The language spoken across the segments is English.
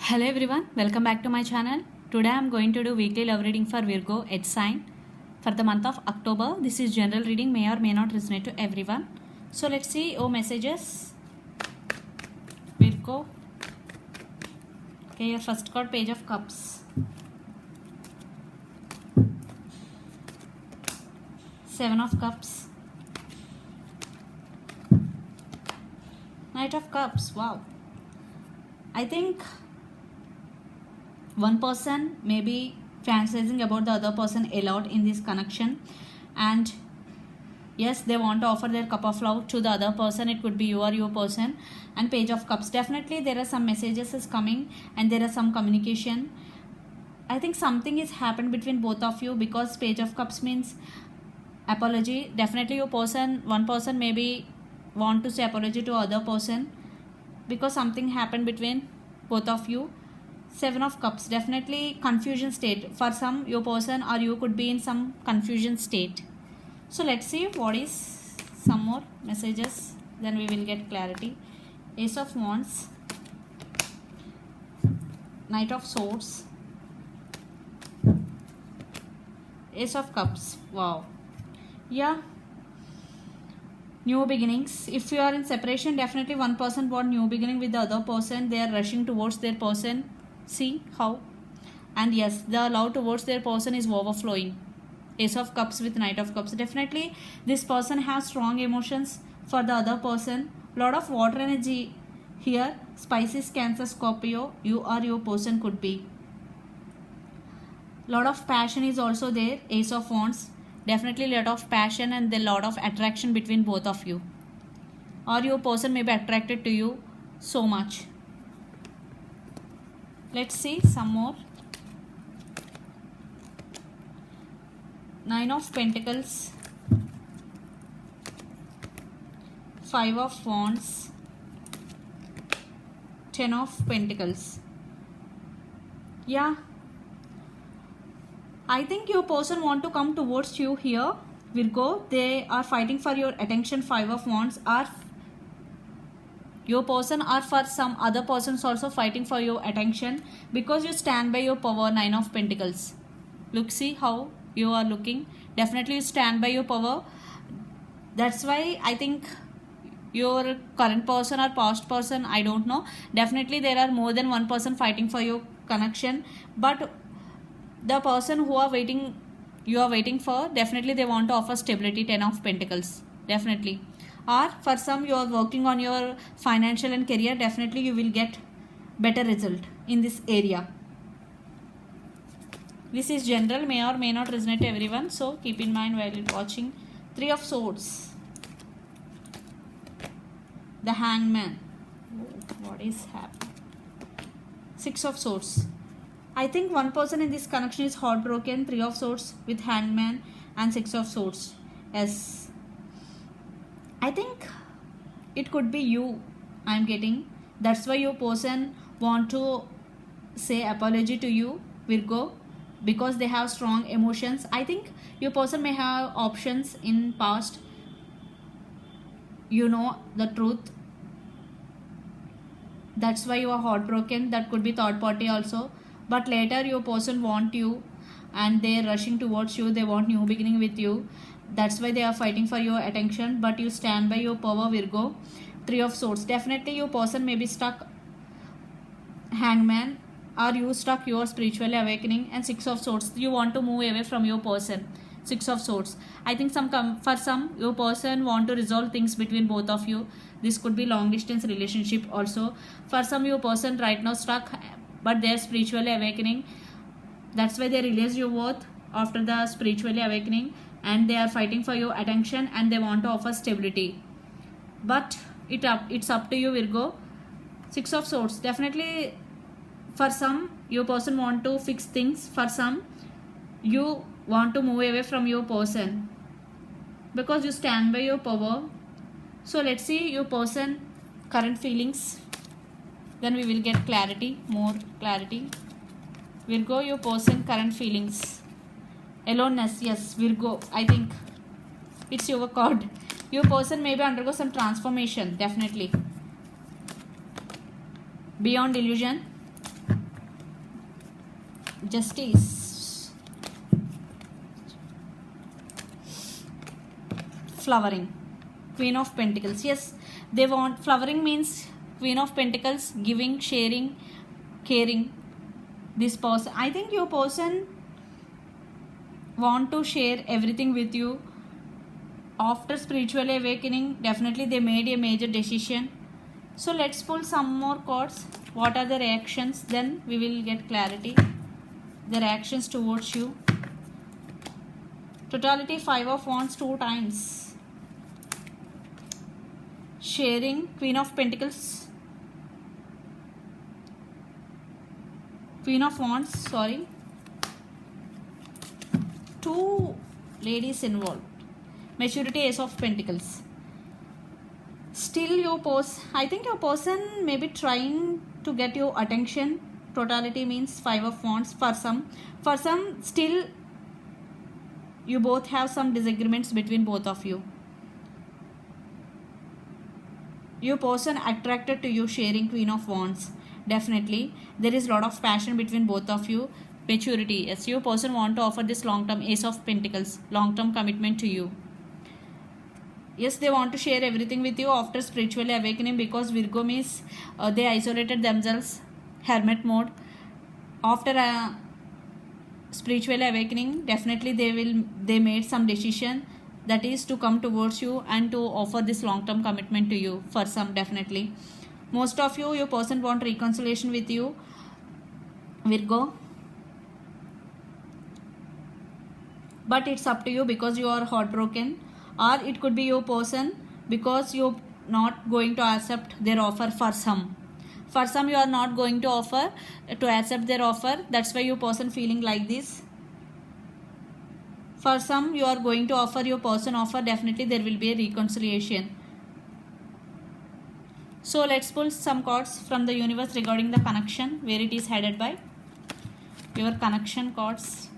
Hello everyone, welcome back to my channel. Today I am going to do weekly love reading for Virgo Earth sign for the month of October. This is general reading, may or may not resonate to everyone. So let's see your messages. Virgo. Okay, your first card, Page of Cups. Seven of Cups. Knight of Cups. Wow. I think one person may be fantasizing about the other person a lot in this connection, and yes, they want to offer their cup of love to the other person. It could be you or your person. And Page of Cups, definitely there are some messages is coming and there are some communication. I think something is happened between both of you, because Page of Cups means apology. Definitely your person, one person maybe want to say apology to other person because something happened between both of you. Seven of Cups, definitely confusion state. For some, your person or you could be in some confusion state. So let's see what is some more messages, then we will get clarity. Ace of Wands, Knight of Swords, Ace of Cups. Wow. Yeah. New beginnings. If you are in separation, definitely one person want new beginning with the other person. They are rushing towards their person. See how? And yes, the love towards their person is overflowing. Ace of Cups with Knight of Cups. Definitely this person has strong emotions for the other person. Lot of water energy here. Pisces, Cancer, Scorpio. You or your person could be. Lot of passion is also there. Ace of Wands. Definitely lot of passion and the lot of attraction between both of you. Or your person may be attracted to you so much. Let's see some more. Nine of Pentacles, Five of Wands, Ten of Pentacles. Yeah, I think your person want to come towards you here, Virgo. They are fighting for your attention. Five of Wands, are your person or for some other persons also fighting for your attention, because you stand by your power. Nine of Pentacles. Look, see how you are looking. Definitely you stand by your power. That's why I think your current person or past person, I don't know, definitely there are more than one person fighting for your connection, but the person who are waiting, you are waiting for, definitely they want to offer stability. Ten of Pentacles, definitely. Or for some, you are working on your financial and career, definitely you will get better result in this area. This is general, may or may not resonate to everyone, so keep in mind while watching. Three of Swords, the Hangman. What is happening? Six of Swords. I think one person in this connection is heartbroken. Three of Swords with Hangman and Six of Swords. Yes, I think it could be you, I am getting. That's why your person want to say apology to you, Virgo, because they have strong emotions. I think your person may have options in past. You know the truth. That's why you are heartbroken. That could be third party also. But later your person want you and they are rushing towards you. They want new beginning with you. That's why they are fighting for your attention. But you stand by your power, Virgo. Three of Swords. Definitely your person may be stuck. Hangman. Or you stuck your spiritual awakening. And Six of Swords. You want to move away from your person. Six of Swords. I think for some your person want to resolve things between both of you. This could be long distance relationship also. For some your person right now stuck, but they are spiritually awakening. That's why they release your worth after the spiritually awakening, and they are fighting for your attention and they want to offer stability. But it's up to you, Virgo. Six of Swords. Definitely for some your person want to fix things. For some you want to move away from your person because you stand by your power. So let's see your person current feelings, then we will get clarity, more clarity. Virgo, your person current feelings. Aloneness. Yes, Virgo, I think it's your card. Your person maybe undergo some transformation, definitely. Beyond illusion. Justice. Flowering. Queen of Pentacles. Yes, they want flowering means Queen of Pentacles, giving, sharing, caring. This person, I think your person want to share everything with you. After spiritual awakening, definitely they made a major decision. So let's pull some more cards. What are the reactions? Then we will get clarity. The reactions towards you. Totality, 5 of Wands 2 times. Sharing, Queen of Pentacles. Queen of Wands, sorry. 2 ladies involved. Maturity, Ace of Pentacles. Still your person, I think your person may be trying to get your attention. Totality means 5 of Wands for some. For some, still you both have some disagreements between both of you. Your person attracted to you, sharing, Queen of Wands. Definitely there is a lot of passion between both of you. Maturity, yes, your person want to offer this long-term, Ace of Pentacles, long-term commitment to you. Yes, they want to share everything with you after spiritually awakening, because Virgo means they isolated themselves, hermit mode. After spiritually awakening, definitely they made some decision, that is to come towards you and to offer this long-term commitment to you. For some, definitely most of you, your person want reconciliation with you, Virgo, but it's up to you because you are heartbroken. Or it could be your person because you're not going to accept their offer. For some you are not going to accept their offer. That's why your person feeling like this. For some, you are going to offer, your person offer, definitely there will be a reconciliation. So let's pull some cards from the universe regarding the connection, where it is headed by. Your connection cards.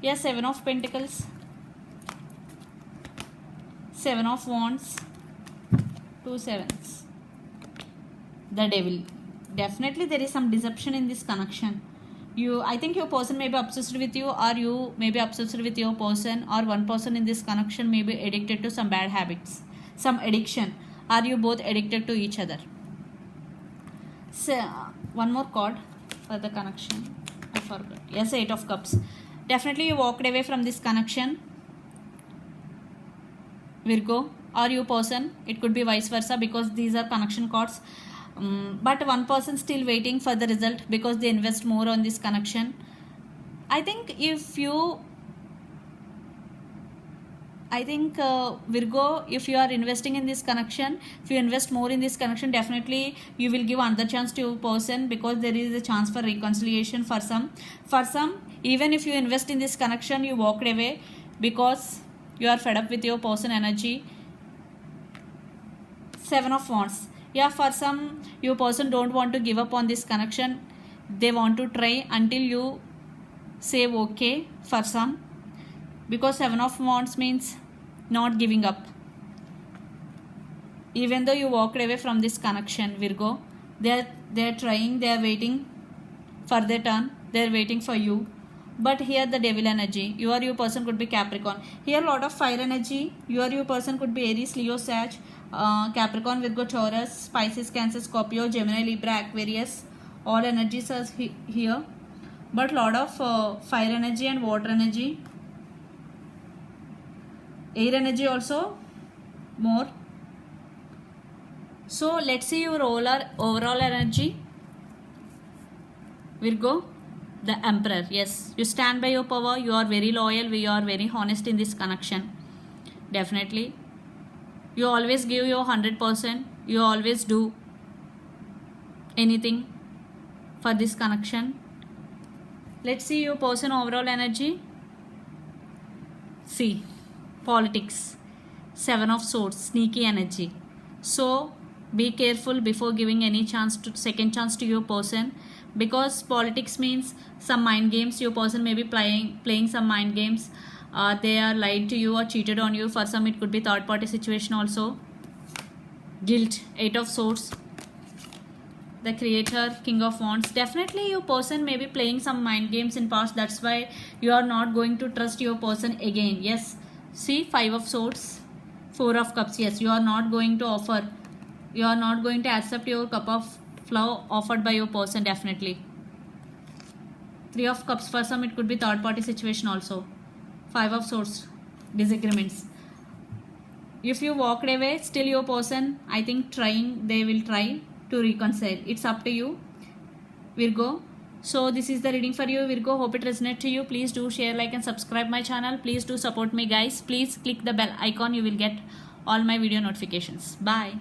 Yes, 7 of Pentacles, 7 of Wands, 2 sevens. The Devil. Definitely there is some deception in this connection. I think your person may be obsessed with you, or you may be obsessed with your person, or one person in this connection may be addicted to some bad habits, some addiction. Are you both addicted to each other? So one more card for the connection, I forgot. Yes, 8 of Cups. Definitely you walked away from this connection, Virgo, or your person. It could be vice versa, because these are connection cards. But one person still waiting for the result because they invest more on this connection. I think Virgo, if you are investing in this connection, if you invest more in this connection, definitely you will give another chance to your person, because there is a chance for reconciliation. For some, even if you invest in this connection, you walked away because you are fed up with your person energy. 7 of Wands. Yeah, for some, your person don't want to give up on this connection. They want to try until you say okay. For some, because 7 of Wands means not giving up. Even though you walked away from this connection, Virgo, they are trying, they are waiting for their turn, they are waiting for you. But here the Devil energy, your person could be Capricorn. Here a lot of fire energy. Your person could be Aries, Leo, Sag, Capricorn, Virgo, Taurus, Pisces, Cancer, Scorpio, Gemini, Libra, Aquarius. All energies are here, but lot of fire energy and water energy, air energy also more. So let's see your overall energy, Virgo. The Emperor. Yes, you stand by your power, you are very loyal, you are very honest in this connection. Definitely you always give your 100%, you always do anything for this connection. Let's see your person overall energy. See, politics, 7 of Swords, sneaky energy. So be careful before giving any second chance to your person, because politics means some mind games. Your person may be playing some mind games. They are lied to you or cheated on you. For some, it could be third party situation also. Guilt, 8 of Swords. The Creator, King of Wands. Definitely your person may be playing some mind games in past. That's why you are not going to trust your person again. Yes. See, 5 of Swords, 4 of Cups. Yes, you are not going to offer. You are not going to accept your cup of flow offered by your person. Definitely. 3 of Cups. For some it could be third party situation also. 5 of Swords, disagreements. If you walked away, still your person, I think they will try to reconcile. It's up to you, Virgo. So this is the reading for you, Virgo. Hope it resonates to you. Please do share, like and subscribe my channel. Please do support me, guys. Please click the bell icon. You will get all my video notifications. Bye.